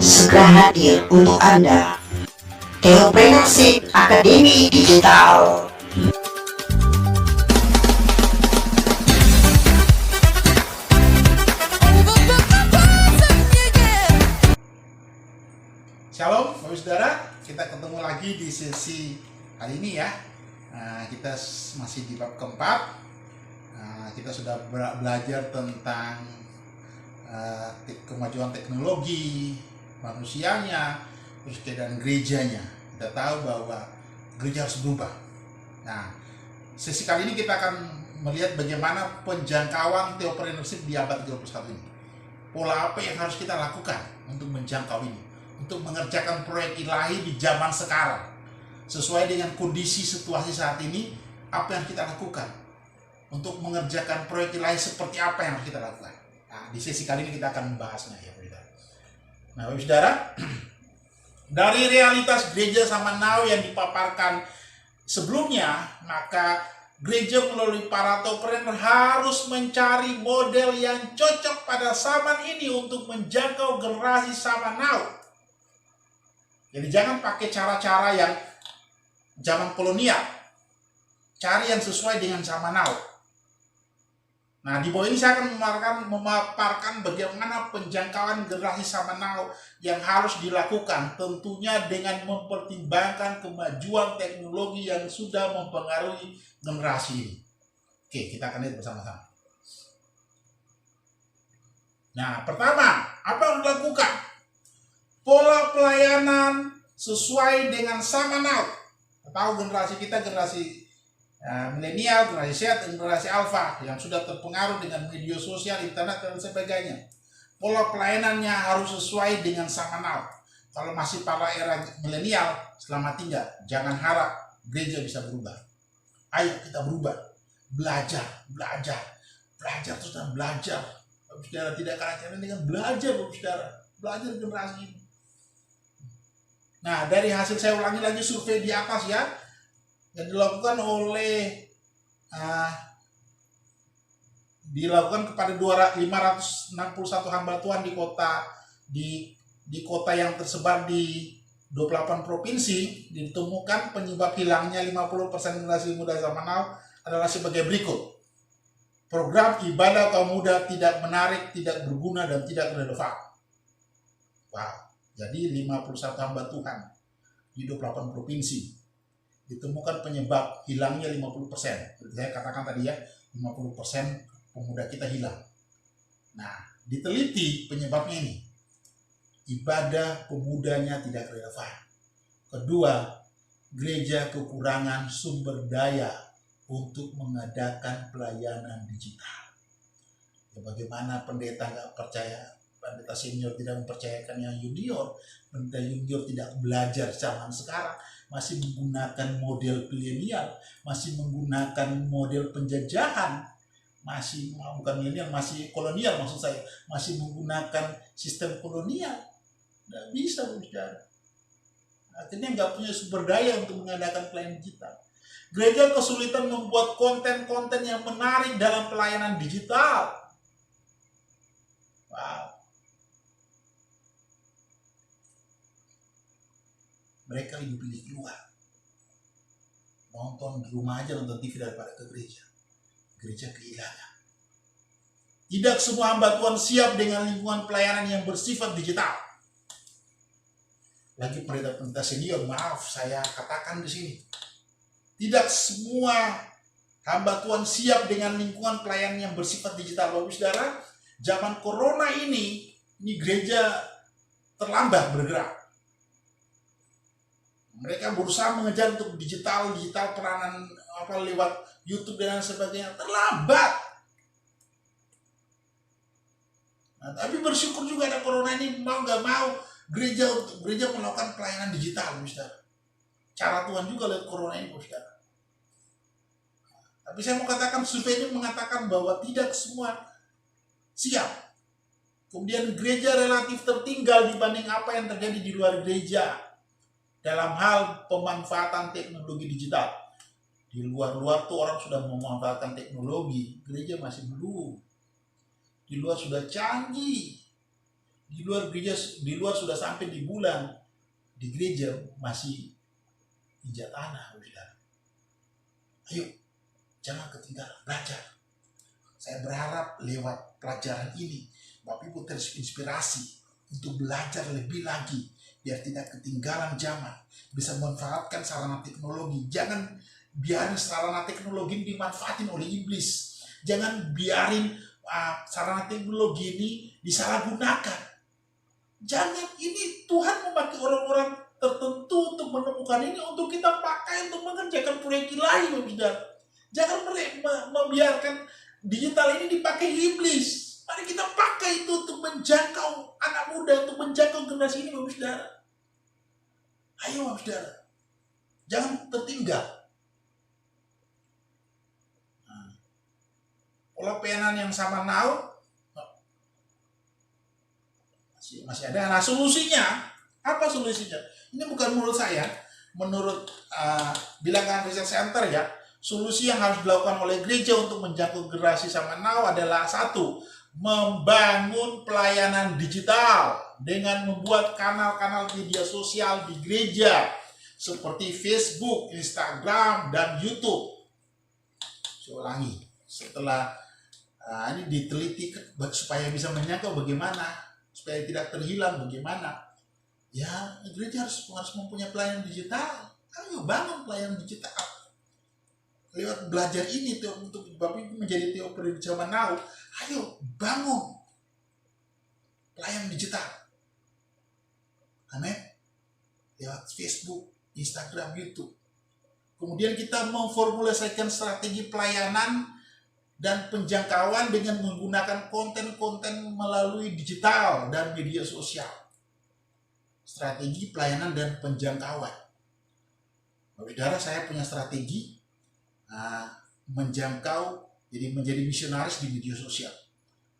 segera hadir untuk Anda. Teopreneurship Akademi Digital. Shalom, Bapak Saudara, kita ketemu lagi di sesi kali ini ya. Kita masih di bab keempat. Kita sudah belajar tentang kemajuan teknologi, manusianya, terus dan gerejanya. Kita tahu bahwa gereja harus berubah. Nah, sesi kali ini kita akan melihat bagaimana penjangkauan teopreneurship di abad 21 ini. Pola apa yang harus kita lakukan untuk menjangkau ini, untuk mengerjakan proyek ilahi di zaman sekarang sesuai dengan kondisi situasi saat ini. Apa yang kita lakukan untuk mengerjakan proyek ilahi, seperti apa yang harus kita lakukan. Nah, di sesi kali ini kita akan membahasnya ya, Saudara. Nah, Bapak Saudara, dari realitas gereja zaman now yang dipaparkan sebelumnya, maka gereja melalui para teopreneur harus mencari model yang cocok pada zaman ini untuk menjangkau generasi zaman now. Jadi jangan pakai cara-cara yang zaman kolonial. Cari yang sesuai dengan zaman now. Nah, di bawah ini saya akan memaparkan bagaimana penjangkauan generasi zaman now yang harus dilakukan, tentunya dengan mempertimbangkan kemajuan teknologi yang sudah mempengaruhi generasi ini. Oke, kita akan lihat bersama-sama. Nah, pertama, apa yang dilakukan? Pola pelayanan sesuai dengan zaman now. Tahu generasi kita, generasi milenial, generasi Z, generasi alpha yang sudah terpengaruh dengan media sosial, internet, dan sebagainya. Pola pelayanannya harus sesuai dengan zaman now. Kalau masih pada era milenial, selamat tinggal. Jangan harap gereja bisa berubah. Ayo kita berubah. Belajar terus dan belajar. Bapak Saudara, tidak kalah dengan belajar, Bapak Saudara. Belajar generasi ini. Nah, dari hasil saya ulangi lagi survei di atas ya, yang dilakukan kepada 561 hamba Tuhan di kota yang tersebar di 28 provinsi. Ditemukan penyebab hilangnya 50% generasi muda zaman now adalah sebagai berikut. Program ibadah kaum muda tidak menarik, tidak berguna, dan tidak relevan. Wow. Jadi 51 hamba Tuhan di 28 provinsi ditemukan penyebab hilangnya 50%. Seperti saya katakan tadi ya, 50% pemuda kita hilang. Nah, diteliti penyebabnya ini. Ibadah pemudanya tidak relevan. Kedua, gereja kekurangan sumber daya untuk mengadakan pelayanan digital. Ya, bagaimana pendeta nggak percaya? Pendeta senior tidak mempercayakan yang junior. Pendeta junior tidak belajar zaman sekarang, masih menggunakan model milenial, masih menggunakan model penjajahan, masih kolonial maksud saya, masih menggunakan sistem kolonial. Nggak bisa, Saudara. Akhirnya nggak punya sumber daya untuk mengadakan pelayanan digital. Gereja kesulitan membuat konten-konten yang menarik dalam pelayanan digital. Wow. Mereka lebih pilih keluar, nonton di rumah aja, nonton TV daripada ke gereja. Gereja kehilangan. Tidak semua hamba Tuhan siap dengan lingkungan pelayanan yang bersifat digital. Lagi pendeta senior, maaf saya katakan di sini, tidak semua hamba Tuhan siap dengan lingkungan pelayanan yang bersifat digital. Bapak Saudara, zaman corona ini gereja terlambat bergerak. Mereka berusaha mengejar untuk digital peranan lewat YouTube dan sebagainya, terlambat. Nah, tapi bersyukur juga ada corona ini, mau nggak mau gereja melakukan pelayanan digital, Saudara. Cara Tuhan juga lewat corona ini, Saudara. Tapi saya mau katakan, survei ini mengatakan bahwa tidak semua siap. Kemudian gereja relatif tertinggal dibanding apa yang terjadi di luar gereja dalam hal pemanfaatan teknologi digital. Di luar tuh orang sudah memanfaatkan teknologi, gereja masih belum. Di luar sudah canggih, di luar sudah sampai di bulan, di gereja masih injak tanah, saudara. Ayo, jangan ketinggalan belajar. Saya berharap lewat pelajaran ini Bapak Ibu terinspirasi untuk belajar lebih lagi biar tidak ketinggalan zaman, bisa memanfaatkan sarana teknologi. Jangan biarin sarana teknologi dimanfaatin oleh iblis. Jangan biarin sarana teknologi ini disalahgunakan. Jangan, ini Tuhan memakai orang-orang tertentu untuk menemukan ini, untuk kita pakai untuk mengerjakan proyek ilahi, saudara. Jangan membiarkan digital ini dipakai iblis. Mari kita pakai itu untuk menjangkau anak muda, untuk menjangkau generasi ini, saudara. Ayo, saudara. Jangan tertinggal. Pola pelayanan yang sama now masih ada. Nah, solusinya apa solusinya? Ini bukan menurut saya, menurut bilangan Research Center ya. Solusi yang harus dilakukan oleh gereja untuk menjangkau generasi sama now adalah satu, membangun pelayanan digital dengan membuat kanal-kanal media sosial di gereja seperti Facebook, Instagram, dan YouTube. Saya ulangi, setelah ini diteliti supaya bisa menyangkau bagaimana, supaya tidak terhilang bagaimana. Ya, gereja harus mempunyai pelayanan digital. Ayo bangun pelayanan digital. Lewat belajar ini tuh, untuk Bapak Ibu menjadi teoper di zaman now. Ayo bangun pelayanan digital. Amin. Lewat Facebook, Instagram, YouTube. Kemudian kita memformulasikan strategi pelayanan dan penjangkauan dengan menggunakan konten-konten melalui digital dan media sosial. Strategi pelayanan dan penjangkauan. Saudara, saya punya strategi menjangkau, jadi menjadi misionaris di media sosial.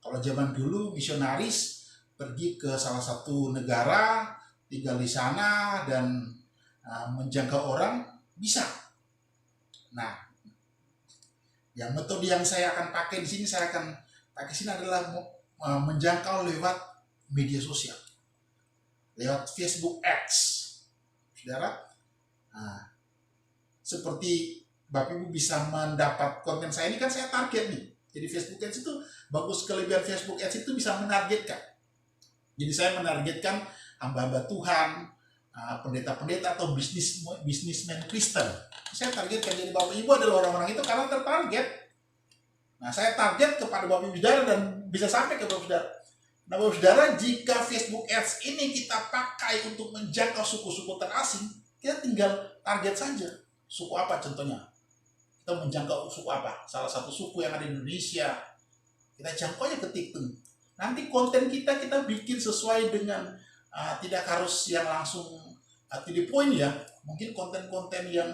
Kalau zaman dulu misionaris pergi ke salah satu negara, tinggal di sana dan menjangkau orang bisa. Nah, yang metode yang saya akan pakai di sini, adalah menjangkau lewat media sosial, lewat Facebook Ads, saudara. Seperti Bapak Ibu bisa mendapat konten saya ini, kan saya target nih. Jadi Facebook Ads itu bagus, kelebihan Facebook Ads itu bisa menargetkan. Jadi saya menargetkan hamba-hamba Tuhan, pendeta-pendeta atau bisnismen Kristen. Saya targetkan, jadi Bapak Ibu adalah orang-orang itu karena tertarget. Nah, saya target kepada Bapak Ibu saudara dan bisa sampai ke Bapak saudara. Nah, Bapak saudara, jika Facebook Ads ini kita pakai untuk menjangkau suku-suku terasing, kita tinggal target saja. Suku apa contohnya? Kita menjangkau suku apa? Salah satu suku yang ada di Indonesia. Kita jangkaunya ke TikTok. Nanti konten kita bikin sesuai dengan tidak harus yang langsung to the point ya. Mungkin konten-konten yang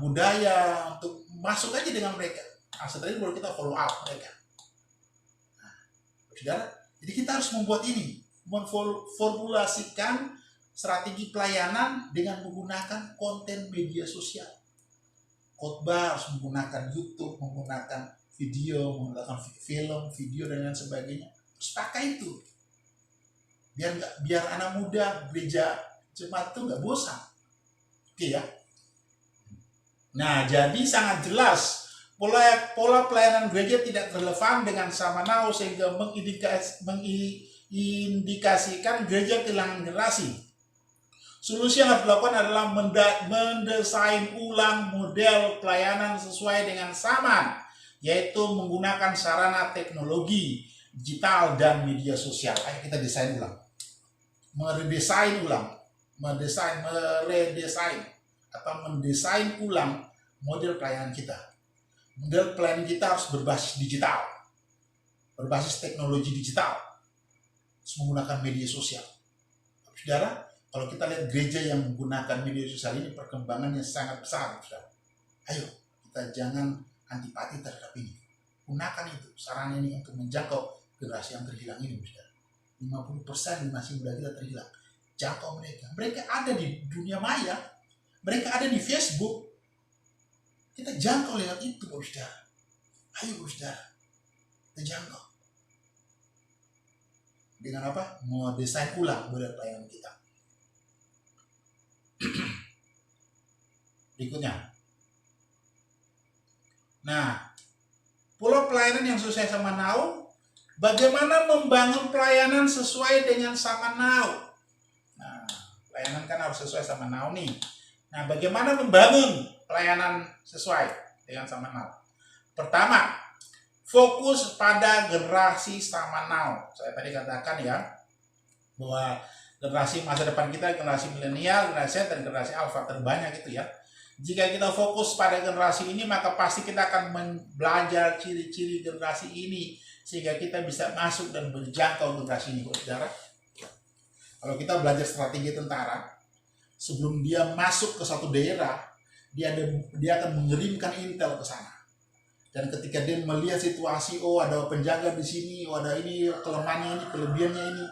budaya untuk masuk aja dengan mereka. Setelah itu baru kita follow up mereka. Nah, saudara, jadi kita harus membuat ini, memformulasikan strategi pelayanan dengan menggunakan konten media sosial. Khotbah harus menggunakan YouTube, menggunakan video, menggunakan film, video dan lain sebagainya. Terus pakai itu. Biar anak muda gereja jemaat itu nggak bosan. Oke ya. Nah, jadi sangat jelas pola pelayanan gereja tidak relevan dengan zaman now sehingga mengindikasikan gereja kehilangan generasi. Solusi yang harus dilakukan adalah mendesain ulang model pelayanan sesuai dengan zaman, yaitu menggunakan sarana teknologi, digital, dan media sosial. Ayo kita desain ulang. Meredesain ulang model pelayanan kita. Model pelayanan kita harus berbasis digital, berbasis teknologi digital, harus menggunakan media sosial. Saudara, kalau kita lihat gereja yang menggunakan media sosial ini, perkembangannya sangat besar, saudara. Ayo, kita jangan antipati terhadap ini. Gunakan itu, sarana ini untuk menjangkau generasi yang terhilang ini, saudara. 50% masih muda kita terhilang. Jangkau mereka. Mereka ada di dunia maya. Mereka ada di Facebook. Kita jangkau lewat itu, saudara. Ayo, saudara. Kita jangkau. dengan apa? Mendesain ulang model pelayanan kita. Berikutnya. Nah, pola pelayanan yang sesuai sama Now, bagaimana membangun pelayanan sesuai dengan sama Now? Nah, pelayanan kan harus sesuai sama Now nih. Nah, bagaimana membangun pelayanan sesuai dengan sama Now? Pertama, fokus pada generasi sama Now. Saya tadi katakan ya, bahwa generasi masa depan kita, generasi milenial, generasi Z, dan generasi alpha terbanyak itu ya. Jika kita fokus pada generasi ini, maka pasti kita akan belajar ciri-ciri generasi ini sehingga kita bisa masuk dan menjangkau generasi ini, saudara. Kalau kita belajar strategi tentara, sebelum dia masuk ke satu daerah, dia akan mengirimkan intel ke sana. Dan ketika dia melihat situasi, oh ada penjaga di sini, oh ada ini kelemahannya ini, kelebihannya ini.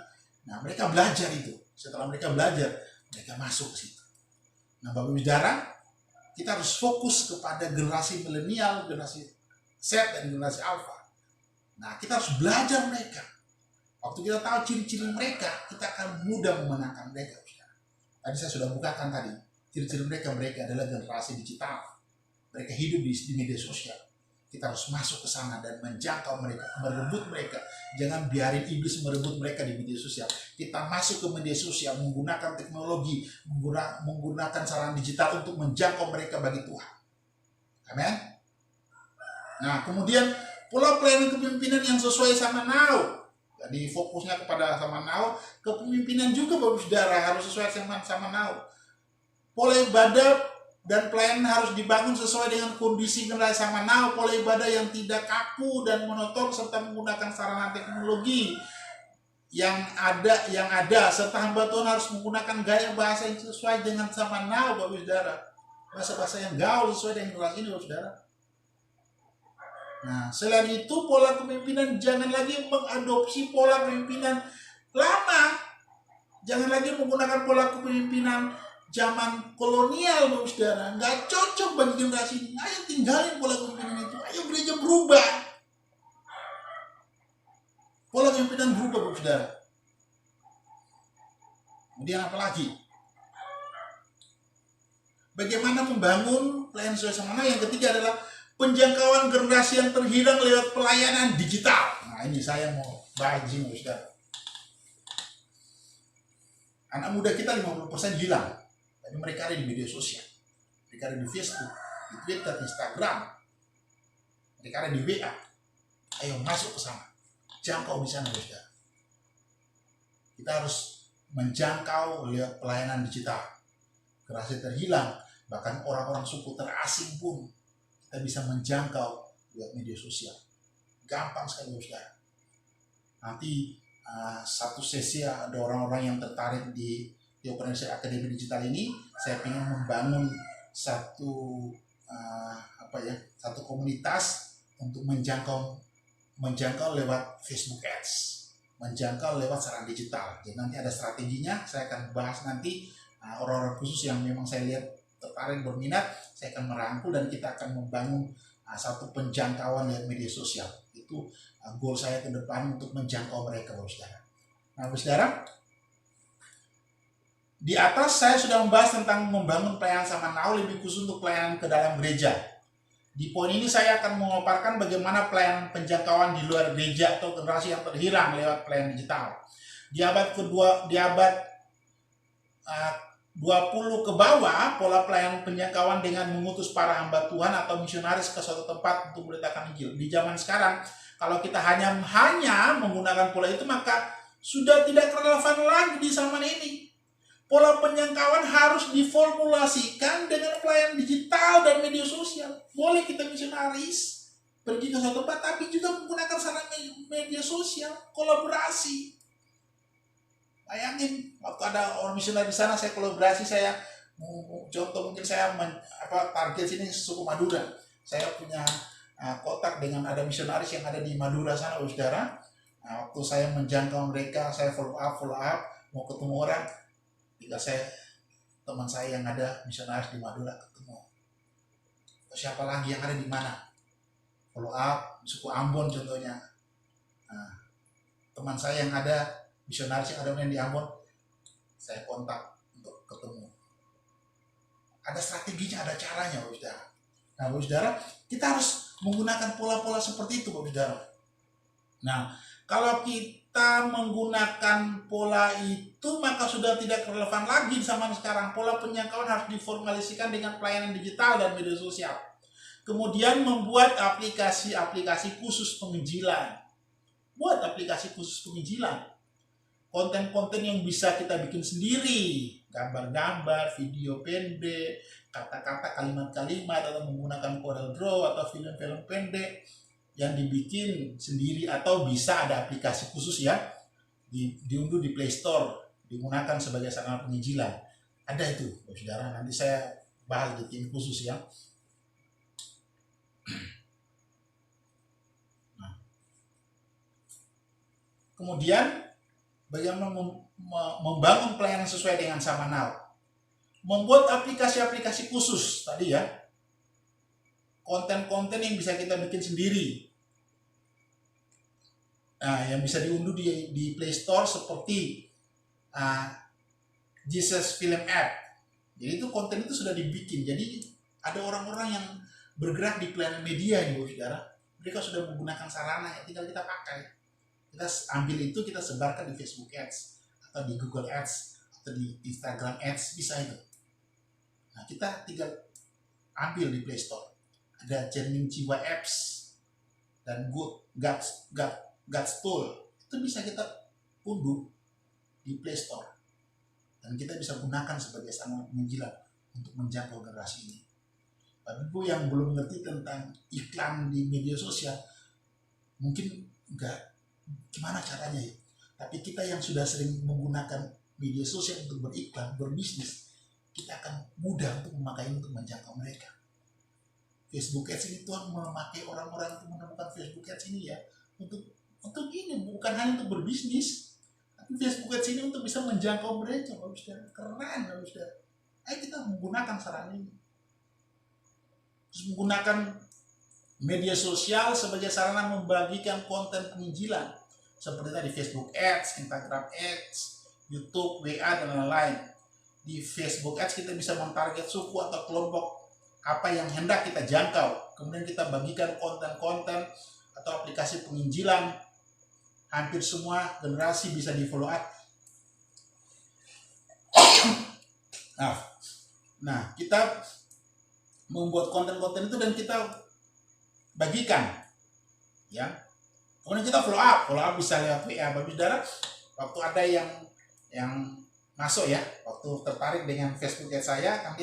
Nah, mereka belajar itu. Setelah mereka belajar, mereka masuk ke situ. Nah, Bapak Ibu saudara, kita harus fokus kepada generasi milenial, generasi Z, dan generasi alpha. Nah, kita harus belajar mereka. Waktu kita tahu ciri-ciri mereka, kita akan mudah memenangkan mereka. Tadi saya sudah bukakan tadi, ciri-ciri mereka adalah generasi digital. Mereka hidup di media sosial. Kita harus masuk ke sana dan menjangkau mereka, merebut mereka. Jangan biarin iblis merebut mereka di media sosial. Kita masuk ke media sosial menggunakan teknologi, menggunakan sarana digital untuk menjangkau mereka bagi Tuhan. Amin. Nah, kemudian pola pelayanan kepemimpinan yang sesuai sama Now. Jadi fokusnya kepada sama Now, kepemimpinan juga Bapak Saudara harus sesuai sama Now. Pola ibadah dan pelayanan harus dibangun sesuai dengan kondisi generasi sama Now. Pola ibadah yang tidak kaku dan monoton serta menggunakan sarana teknologi yang ada serta hamba Tuhan harus menggunakan gaya bahasa yang sesuai dengan sama Now, Bapak Saudara. Bahasa-bahasa yang gaul sesuai dengan generasi ini, Bapak Saudara. Nah, selain itu pola kepemimpinan jangan lagi mengadopsi pola kepemimpinan lama. Jangan lagi menggunakan pola kepemimpinan zaman kolonial, Bapak Saudara. Nggak cocok bagi generasi ini. Ayo tinggalin pola kepemimpinan itu. Ayo gereja berubah. Pola kepemimpinan berubah, Bapak Saudara. Kemudian apa lagi? Bagaimana membangun pelayanan sesuai sama Now? Yang ketiga adalah penjangkauan generasi yang terhilang lewat pelayanan digital. Nah, ini saya mau bahas ini, Bapak Saudara. Anak muda kita 50% hilang. Tapi mereka ada di media sosial. Mereka ada di Facebook, di Twitter, di Instagram. Mereka ada di WA. Ayo masuk ke sana. Jangkau di sana, saudara. Kita harus menjangkau lewat pelayanan digital. Generasi terhilang, bahkan orang-orang suku terasing pun kita bisa menjangkau lewat media sosial. Gampang sekali, saudara. Nanti satu sesi ada orang-orang yang tertarik di Entrepreneurship Academy Digital ini. Saya ingin membangun satu komunitas untuk menjangkau lewat Facebook Ads, menjangkau lewat sarana digital. Jadi nanti ada strateginya. Saya akan bahas nanti orang-orang khusus yang memang saya lihat tertarik, berminat. Saya akan merangkul dan kita akan membangun satu penjangkauan lewat media sosial. Itu goal saya ke depan untuk menjangkau mereka, Bapak Saudara. Nah, Bapak Saudara, di atas saya sudah membahas tentang membangun pelayanan sama Now, lebih khusus untuk pelayanan ke dalam gereja. Di poin ini saya akan memaparkan bagaimana pelayanan penjangkauan di luar gereja atau generasi yang terhilang lewat pelayanan digital. Di abad 20 ke bawah, pola pelayanan penjangkauan dengan mengutus para hamba Tuhan atau misionaris ke suatu tempat untuk memberitakan Injil. Di zaman sekarang, kalau kita hanya menggunakan pola itu, maka sudah tidak relevan lagi di zaman ini. Pola penjangkauan harus diformulasikan dengan pelayanan digital dan media sosial. Boleh kita misionaris pergi ke suatu tempat, tapi juga menggunakan sarana media sosial, kolaborasi. Bayangin, waktu ada orang misionaris di sana, saya kolaborasi, contoh mungkin saya target sini suku Madura. Saya punya kotak dengan ada misionaris yang ada di Madura sana, saudara. Nah, waktu saya menjangkau mereka, saya follow up, mau ketemu orang. Ketika teman saya yang ada misionaris di Madura ketemu. Siapa lagi yang ada di mana? Follow up, suku Ambon contohnya. Nah, teman saya yang ada misionaris yang ada di Ambon, saya kontak untuk ketemu. Ada strateginya, ada caranya, Bapak Saudara. Nah, Bapak Saudara, kita harus menggunakan pola-pola seperti itu, Bapak Saudara. Nah, kalau kita menggunakan pola itu, maka sudah tidak relevan lagi zaman sekarang. Pola penjangkauan harus diformalisikan dengan pelayanan digital dan media sosial. Kemudian membuat aplikasi-aplikasi khusus penginjilan. Buat aplikasi khusus penginjilan. Konten-konten yang bisa kita bikin sendiri. Gambar-gambar, video pendek, kata-kata, kalimat-kalimat, atau menggunakan Corel Draw atau film-film pendek yang dibikin sendiri, atau bisa ada aplikasi khusus ya, diunduh di Play Store, digunakan sebagai sarana penginjilan. Ada itu, Bapak Saudara. Nanti saya bahas di tim khusus ya. Nah. Kemudian bagaimana membangun pelayanan sesuai dengan zaman now. Membuat aplikasi-aplikasi khusus tadi ya. Konten-konten yang bisa kita bikin sendiri. Nah, yang bisa diunduh di Play Store seperti Jesus Film App. Jadi itu konten itu sudah dibikin. Jadi ada orang-orang yang bergerak di pelayanan media nih, Bapak Saudara. Mereka sudah menggunakan sarana yang tinggal kita pakai. Kita ambil itu, kita sebarkan di Facebook Ads, atau di Google Ads, atau di Instagram Ads, bisa itu. Nah, kita tinggal ambil di Play Store. Ada Cermin Jiwa Apps dan God's Tool. Itu bisa kita unduh di Play Store. Dan kita bisa gunakan sebagai sarana penginjilan untuk menjangkau generasi ini. Bapak Ibu yang belum ngerti tentang iklan di media sosial, mungkin enggak gimana caranya ya. Tapi kita yang sudah sering menggunakan media sosial untuk beriklan, berbisnis, kita akan mudah untuk memakai untuk menjangkau mereka. Facebook Ads ini Tuhan memakai orang-orang untuk menemukan Facebook Ads ini ya, untuk ini, bukan hanya untuk berbisnis, tapi Facebook Ads ini untuk bisa menjangkau mereka. Bapak Saudara, keren Bapak Saudara. Ayo kita menggunakan sarana ini. Terus menggunakan media sosial sebagai sarana membagikan konten penginjilan seperti tadi Facebook Ads, Instagram Ads, YouTube, WA, dan lain-lain. Di Facebook Ads kita bisa mentarget suku atau kelompok apa yang hendak kita jangkau. Kemudian kita bagikan konten-konten atau aplikasi penginjilan. Hampir semua generasi bisa di follow up. Nah, kita membuat konten-konten itu dan kita bagikan, ya. Kemudian kita follow up bisa lewat WA. Bapak Saudara, waktu ada yang masuk ya, waktu tertarik dengan Facebook Ads saya, kan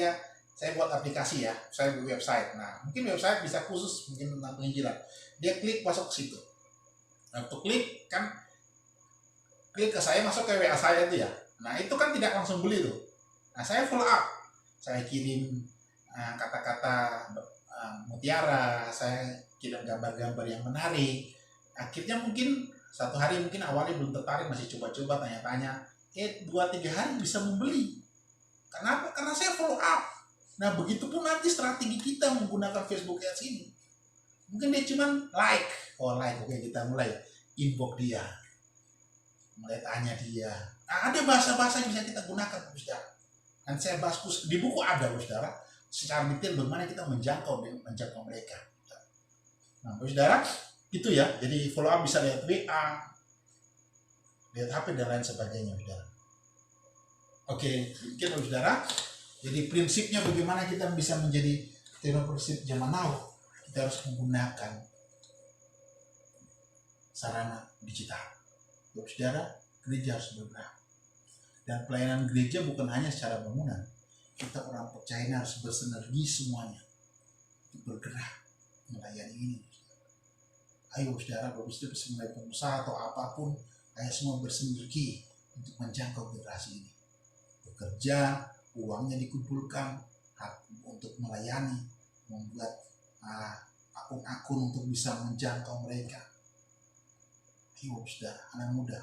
saya buat aplikasi ya, saya buat website. Nah, mungkin website bisa khusus mungkin tentang penginjilan. Dia klik masuk ke situ. Nah, untuk klik ke saya, masuk ke WA saya itu ya. Nah, itu kan tidak langsung beli tuh. Nah, saya follow up. Saya kirim kata-kata mutiara, saya kirim gambar-gambar yang menarik. Akhirnya mungkin satu hari, mungkin awalnya belum tertarik, masih coba-coba tanya-tanya. 2-3 hari bisa membeli. Kenapa? Karena saya follow up. Nah, begitupun nanti strategi kita menggunakan Facebook Ads ini. Mungkin dia cuman like. Oke, kita mulai inbox dia. Mulai tanya dia. Nah, ada bahasa-bahasa yang bisa kita gunakan, Saudara. Dan saya bahas di buku ada, Saudara, secara detail bagaimana kita menjangkau mereka. Nah, Saudara, itu ya. Jadi follow up bisa lihat WA, lihat HP, dan lain sebagainya, Saudara. Oke, demikian, Saudara. Jadi prinsipnya bagaimana kita bisa menjadi entrepreneurship zaman now, kita harus menggunakan sarana digital. Saudara, gereja harus bergerak. Dan pelayanan gereja bukan hanya secara bangunan. Kita orang percaya harus bersinergi semuanya untuk bergerak melayani ini. Ayo Saudara, Bapak Saudara mulai pengusaha atau apapun, ayo semua bersinergi untuk menjangkau generasi ini. Bekerja, uangnya dikumpulkan untuk melayani, membuat akun-akun untuk bisa menjangkau mereka. Ayo Saudara, anak muda.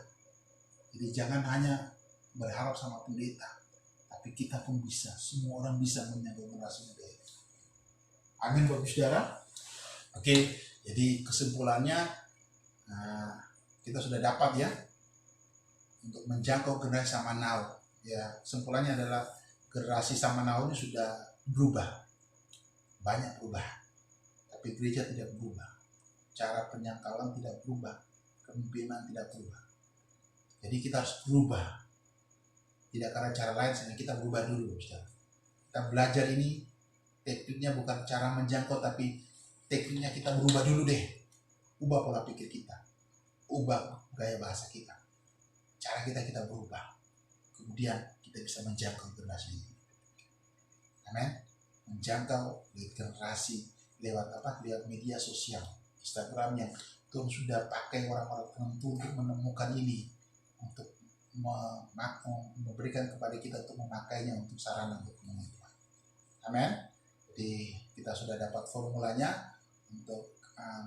Jadi jangan hanya berharap sama pendeta, tapi kita pun bisa, semua orang bisa menjangkau generasi muda. Amin Bapak Saudara. Oke, jadi kesimpulannya kita sudah dapat ya untuk menjangkau generasi zaman now. Ya, kesimpulannya adalah generasi zaman now ini sudah berubah, banyak berubah, tapi gereja tidak berubah, cara penyangkalan tidak berubah, kepemimpinan tidak berubah. Jadi kita harus berubah, tidak karena cara lain, sehingga kita berubah dulu, saudara. Kita belajar ini tekniknya bukan cara menjangkau, tapi tekniknya kita berubah dulu deh. Ubah pola pikir kita, ubah gaya bahasa kita, cara kita berubah. Kemudian kita bisa menjangkau generasi ini. Amin. Menjangkau generasi lewat apa? Lewat media sosial, Instagram yang Tuhan sudah pakai orang-orang tertentu untuk menemukan ini, untuk memberikan kepada kita untuk memakainya untuk sarana untuk kehidupan. Amin. Jadi kita sudah dapat formulanya untuk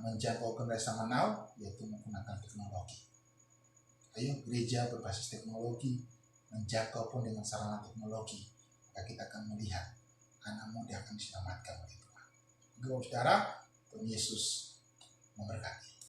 menjangkau generasi zaman now, yaitu menggunakan teknologi. Ayo gereja berbasis teknologi, menjangkau pun dengan sarana teknologi, maka kita akan melihat anak muda akan diselamatkan oleh Tuhan. Saudara, Tuhan Yesus memberkati.